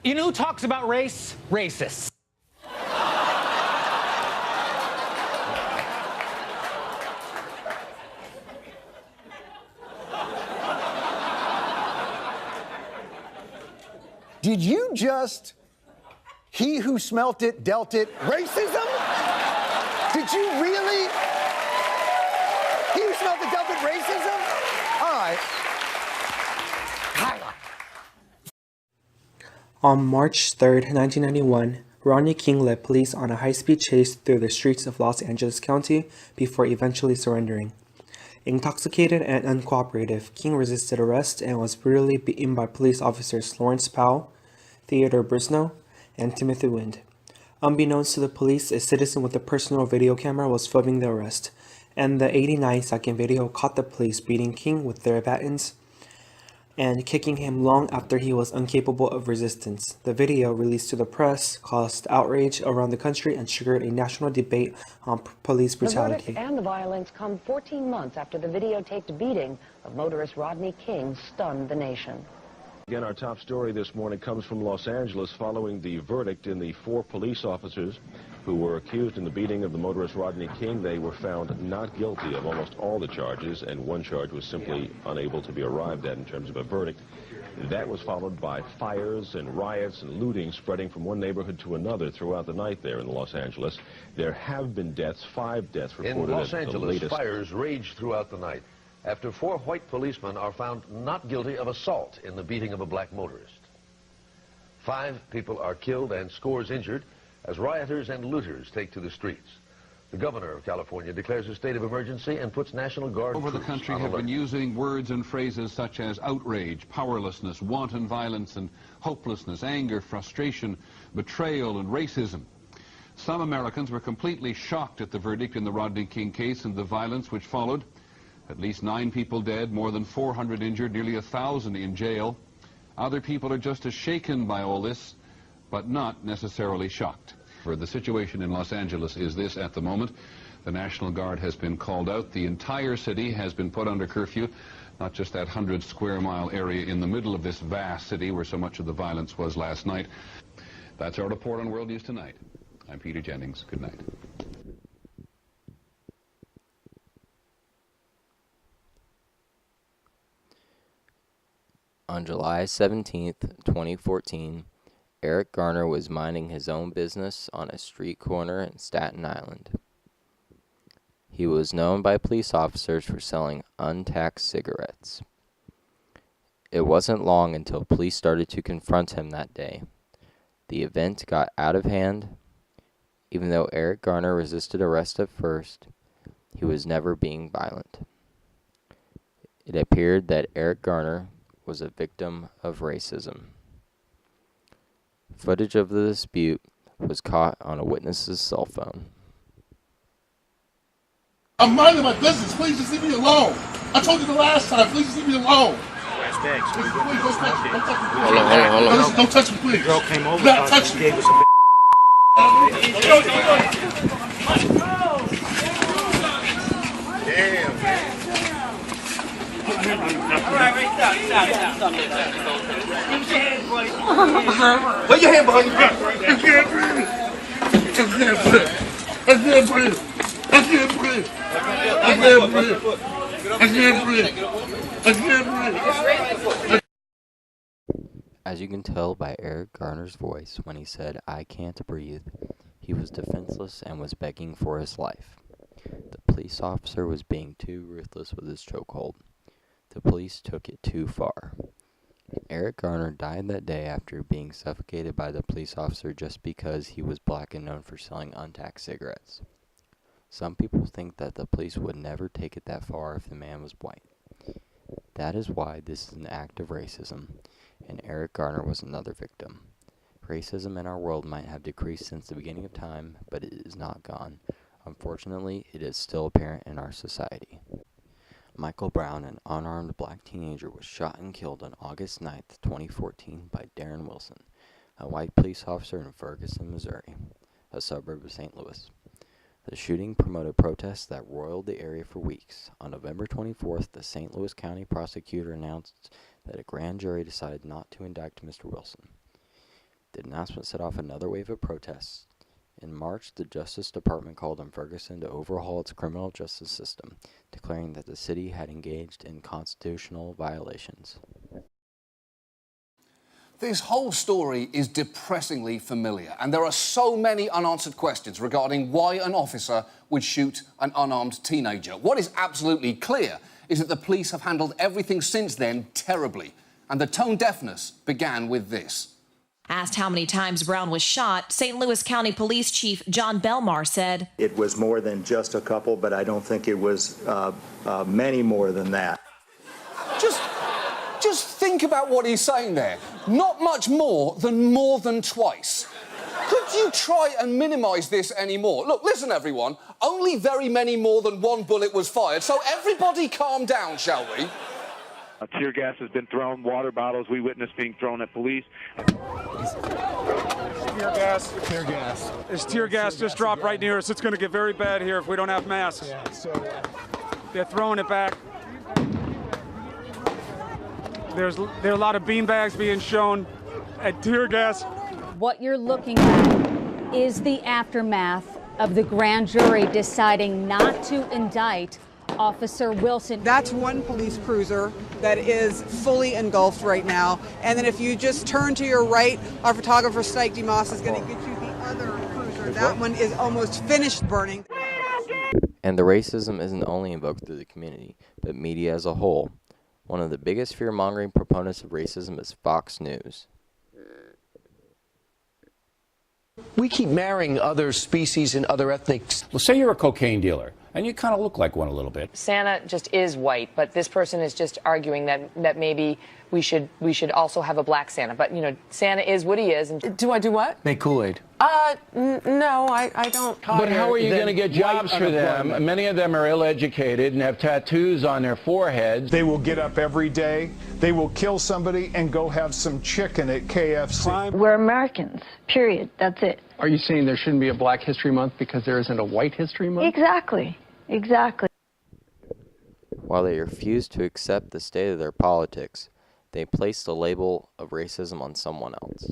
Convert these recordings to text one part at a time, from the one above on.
You know who talks about race? Racists. Did you just, he who smelt it, dealt it, racism? Did you really? He who smelt it, dealt it, racism? All right. Highlight. On March 3, 1991, Rodney King led police on a high-speed chase through the streets of Los Angeles County before eventually surrendering. Intoxicated and uncooperative, King resisted arrest and was brutally beaten by police officers Lawrence Powell, Theodore Brisno, and Timothy Wind. Unbeknownst to the police, a citizen with a personal video camera was filming the arrest, and the 89-second video caught the police beating King with their batons and kicking him long after he was incapable of resistance. The video, released to the press, caused outrage around the country and triggered a national debate on police brutality. The verdict and the violence come 14 months after the videotaped beating of motorist Rodney King stunned the nation. Again, our top story this morning comes from Los Angeles following the verdict in the 4 police officers who were accused in the beating of the motorist Rodney King. They were found not guilty of almost all the charges, and one charge was simply unable to be arrived at in terms of a verdict. That was followed by fires and riots and looting spreading from one neighborhood to another throughout the night there in Los Angeles. There have been deaths, 5 deaths reported. In Los Angeles, fires raged throughout the night after 4 white policemen are found not guilty of assault in the beating of a black motorist. 5 people are killed and scores injured as rioters and looters take to the streets. The governor of California declares a state of emergency and puts National Guard over the country have been using words and phrases such as outrage, powerlessness, wanton violence and hopelessness, anger, frustration, betrayal and racism. Some Americans were completely shocked at the verdict in the Rodney King case and the violence which followed. At least 9 people dead, more than 400 injured, nearly 1,000 in jail. Other people are just as shaken by all this, but not necessarily shocked. For the situation in Los Angeles is this at the moment. The National Guard has been called out. The entire city has been put under curfew, not just that 100-square-mile area in the middle of this vast city where so much of the violence was last night. That's our report on World News Tonight. I'm Peter Jennings. Good night. On July 17, 2014, Eric Garner was minding his own business on a street corner in Staten Island. He was known by police officers for selling untaxed cigarettes. It wasn't long until police started to confront him that day. The event got out of hand. Even though Eric Garner resisted arrest at first, he was never being violent. It appeared that Eric Garner was a victim of racism. Footage of the dispute was caught on a witness's cell phone. I'm minding my business. Please just leave me alone. I told you the last time. Please just leave me alone. Please, don't touch me. Don't touch me, please. Hold on. Don't touch me, please. Girl came over. Do not touch me. Gave us a Damn. All right, right down. Use your hands, buddy. Put your hand behind your back. I can't breathe. I can't breathe. I can't breathe. I can't breathe. I can't breathe. I can't breathe. As you can tell by Eric Garner's voice when he said, "I can't breathe," he was defenseless and was begging for his life. The police officer was being too ruthless with his chokehold. The police took it too far. Eric Garner died that day after being suffocated by the police officer just because he was black and known for selling untaxed cigarettes. Some people think that the police would never take it that far if the man was white. That is why this is an act of racism, and Eric Garner was another victim. Racism in our world might have decreased since the beginning of time, but it is not gone. Unfortunately, it is still apparent in our society. Michael Brown, an unarmed black teenager, was shot and killed on August 9th, 2014 by Darren Wilson, a white police officer in Ferguson, Missouri, a suburb of St. Louis. The shooting promoted protests that roiled the area for weeks. On November 24th, the St. Louis County prosecutor announced that a grand jury decided not to indict Mr. Wilson. The announcement set off another wave of protests. In March, the Justice Department called on Ferguson to overhaul its criminal justice system, declaring that the city had engaged in constitutional violations. This whole story is depressingly familiar, and there are so many unanswered questions regarding why an officer would shoot an unarmed teenager. What is absolutely clear is that the police have handled everything since then terribly, and the tone deafness began with this. Asked how many times Brown was shot, St. Louis County Police Chief John Belmar said, "It was more than just a couple, but I don't think it was many more than that." Just think about what he's saying there. Not much more than twice. Could you try and minimise this anymore? Look, listen, everyone. Only very many more than one bullet was fired, so everybody calm down, shall we? Tear gas has been thrown, water bottles we witnessed being thrown at police. Tear gas. Tear gas. This tear gas just dropped right near us. It's going to get very bad here if we don't have masks. Yeah, so they're throwing it back. There are a lot of beanbags being shown at tear gas. What you're looking at is the aftermath of the grand jury deciding not to indict Officer Wilson. That's one police cruiser that is fully engulfed right now. And then if you just turn to your right, our photographer, Stike DeMoss, is going to get you the other cruiser. That one is almost finished burning. And the racism isn't only invoked through the community, but media as a whole. One of the biggest fear-mongering proponents of racism is Fox News. We keep marrying other species and other ethnics. Well, say you're a cocaine dealer, and you kind of look like one a little bit. Santa just is white, but this person is just arguing that maybe we should also have a black Santa. But, you know, Santa is what he is. And do I do what? Make Kool-Aid. No, I don't. But how are you going to get jobs for them? Many of them are ill-educated and have tattoos on their foreheads. They will get up every day, they will kill somebody and go have some chicken at KFC. We're Americans, period. That's it. Are you saying there shouldn't be a Black History Month because there isn't a White History Month? Exactly. While they refuse to accept the state of their politics, they place the label of racism on someone else.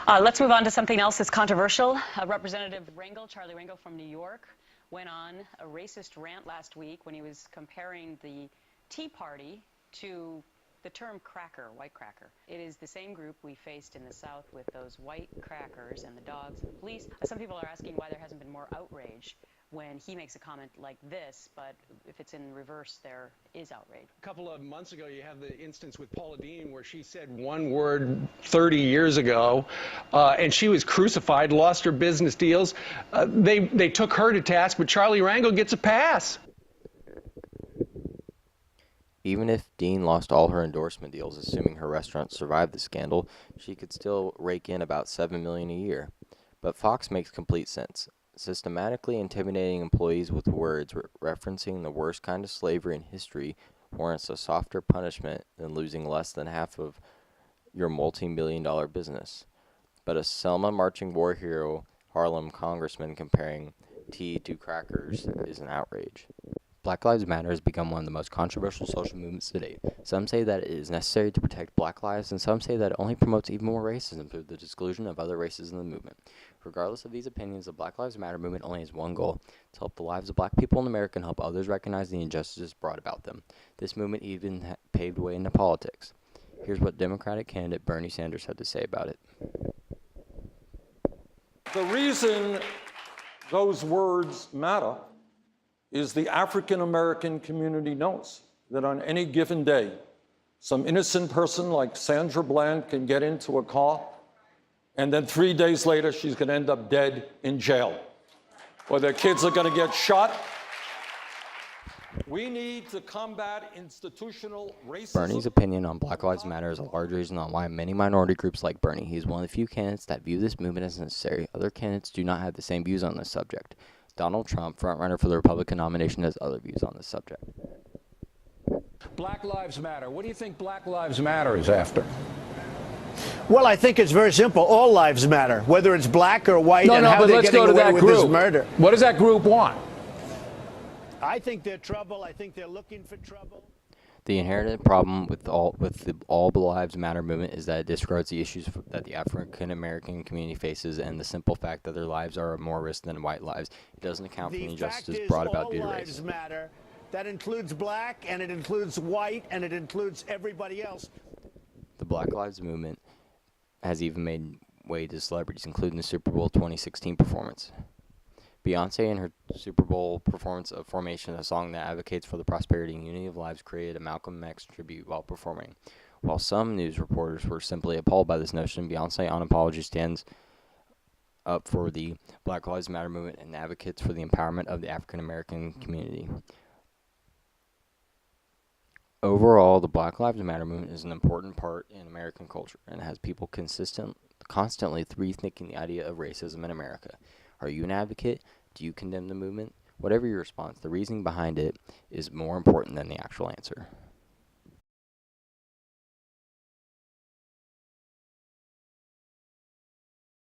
Let's move on to something else that's controversial. Representative Charlie Rangel from New York, went on a racist rant last week when he was comparing the Tea Party to the term cracker, white cracker. It is the same group we faced in the South with those white crackers and the dogs and the police. Some people are asking why there hasn't been more outrage when he makes a comment like this, but if it's in reverse, there is outrage. A couple of months ago, you have the instance with Paula Deen where she said one word 30 years ago, and she was crucified, lost her business deals. They took her to task, but Charlie Rangel gets a pass. Even if Dean lost all her endorsement deals, assuming her restaurant survived the scandal, she could still rake in about $7 million a year. But Fox makes complete sense. Systematically intimidating employees with words referencing the worst kind of slavery in history warrants a softer punishment than losing less than half of your multi-million-dollar business. But a Selma marching war hero Harlem congressman comparing tea to crackers is an outrage. Black Lives Matter has become one of the most controversial social movements to date. Some say that it is necessary to protect black lives, and some say that it only promotes even more racism through the exclusion of other races in the movement. Regardless of these opinions, the Black Lives Matter movement only has one goal: to help the lives of black people in America and help others recognize the injustices brought about them. This movement even paved way into politics. Here's what Democratic candidate Bernie Sanders had to say about it. The reason those words matter is the African American community knows that on any given day, some innocent person like Sandra Bland can get into a car, and then 3 days later, she's going to end up dead in jail, or their kids are going to get shot. We need to combat institutional racism. Bernie's opinion on Black Lives Matter is a large reason on why many minority groups like Bernie. He's one of the few candidates that view this movement as necessary. Other candidates do not have the same views on this subject. Donald Trump, frontrunner for the Republican nomination, has other views on this subject. Black Lives Matter. What do you think Black Lives Matter is after? Well, I think it's very simple. All lives matter, whether it's black or white, and how they're getting away with this murder. What does that group want? I think they're trouble. I think they're looking for trouble. The inherent problem with the All Lives Matter movement is that it disregards the issues that the African American community faces and the simple fact that their lives are of more risk than white lives. It doesn't account for the injustices brought about due to race. All lives matter. That includes black, and it includes white, and it includes everybody else. The Black Lives Movement has even made way to celebrities, including the Super Bowl 2016 performance. Beyonce and her Super Bowl performance of Formation, a song that advocates for the prosperity and unity of lives, created a Malcolm X tribute while performing. While some news reporters were simply appalled by this notion, Beyonce on apology stands up for the Black Lives Matter movement and advocates for the empowerment of the African American community. Overall, the Black Lives Matter movement is an important part in American culture and has people constantly rethinking the idea of racism in America. Are you an advocate? Do you condemn the movement? Whatever your response, the reasoning behind it is more important than the actual answer.